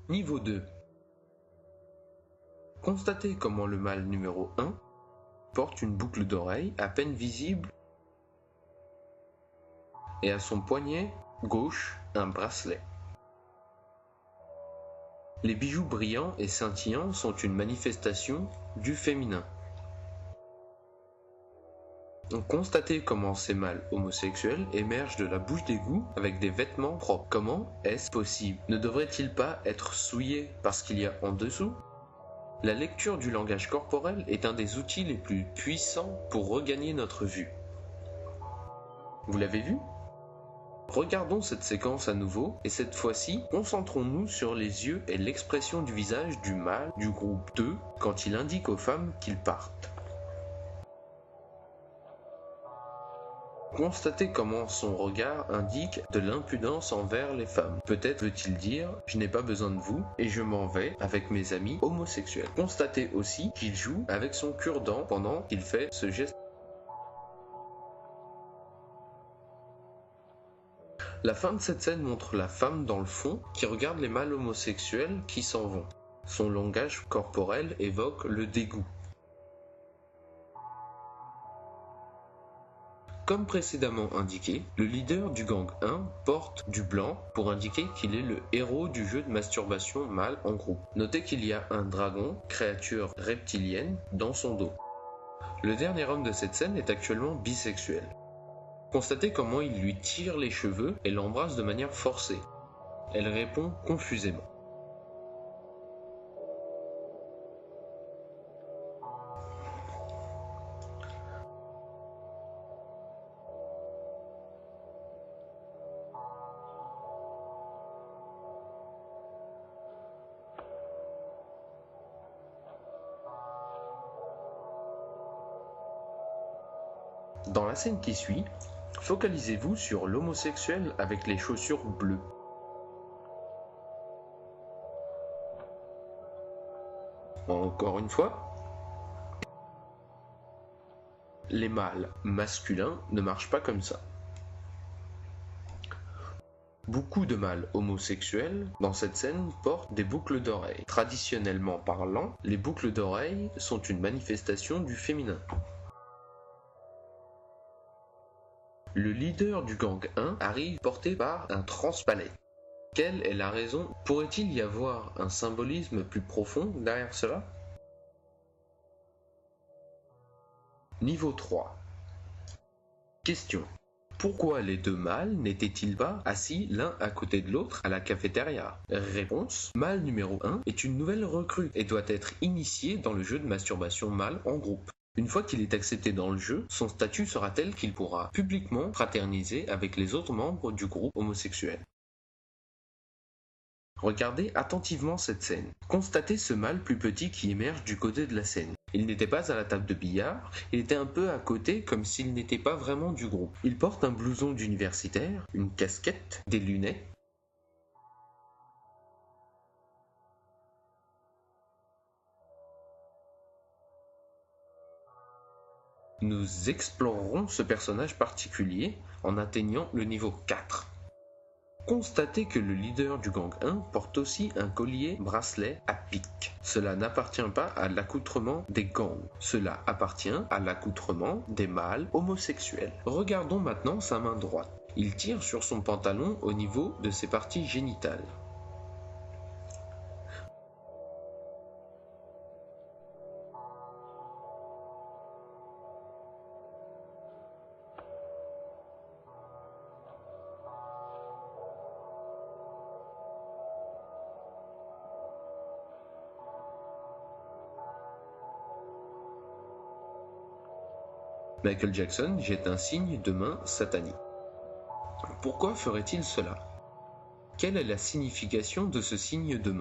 Niveau 2. Constatez comment le mâle numéro 1 porte une boucle d'oreille à peine visible et à son poignet gauche un bracelet. Les bijoux brillants et scintillants sont une manifestation du féminin. Constatez comment ces mâles homosexuels émergent de la bouche d'égout avec des vêtements propres. Comment est-ce possible? Ne devrait-il pas être souillé parce qu'il y a en dessous? La lecture du langage corporel est un des outils les plus puissants pour regagner notre vue. Vous l'avez vu? Regardons cette séquence à nouveau et cette fois-ci, concentrons-nous sur les yeux et l'expression du visage du mâle du groupe 2 quand il indique aux femmes qu'ils partent. Constatez comment son regard indique de l'impudence envers les femmes. Peut-être veut-il dire « je n'ai pas besoin de vous et je m'en vais avec mes amis homosexuels ». Constatez aussi qu'il joue avec son cure-dent pendant qu'il fait ce geste. La fin de cette scène montre la femme dans le fond qui regarde les mâles homosexuels qui s'en vont. Son langage corporel évoque le dégoût. Comme précédemment indiqué, le leader du gang 1 porte du blanc pour indiquer qu'il est le héros du jeu de masturbation mâle en groupe. Notez qu'il y a un dragon, créature reptilienne, dans son dos. Le dernier homme de cette scène est actuellement bisexuel. Constatez comment il lui tire les cheveux et l'embrasse de manière forcée. Elle répond confusément. Dans la scène qui suit, focalisez-vous sur l'homosexuel avec les chaussures bleues. Encore une fois, les mâles masculins ne marchent pas comme ça. Beaucoup de mâles homosexuels dans cette scène portent des boucles d'oreilles. Traditionnellement parlant, les boucles d'oreilles sont une manifestation du féminin. Le leader du gang 1 arrive porté par un transpalette. Quelle est la raison? Pourrait-il y avoir un symbolisme plus profond derrière cela? Niveau 3. Question. Pourquoi les deux mâles n'étaient-ils pas assis l'un à côté de l'autre à la cafétéria? Réponse. Mâle numéro 1 est une nouvelle recrue et doit être initié dans le jeu de masturbation mâle en groupe. Une fois qu'il est accepté dans le jeu, son statut sera tel qu'il pourra publiquement fraterniser avec les autres membres du groupe homosexuel. Regardez attentivement cette scène. Constatez ce mâle plus petit qui émerge du côté de la scène. Il n'était pas à la table de billard, il était un peu à côté comme s'il n'était pas vraiment du groupe. Il porte un blouson d'universitaire, une casquette, des lunettes. Nous explorerons ce personnage particulier en atteignant le niveau 4. Constatez que le leader du gang 1 porte aussi un collier bracelet à pic. Cela n'appartient pas à l'accoutrement des gangs, cela appartient à l'accoutrement des mâles homosexuels. Regardons maintenant sa main droite. Il tire sur son pantalon au niveau de ses parties génitales. Michael Jackson jette un signe de main satanique. Pourquoi ferait-il cela? Quelle est la signification de ce signe de main?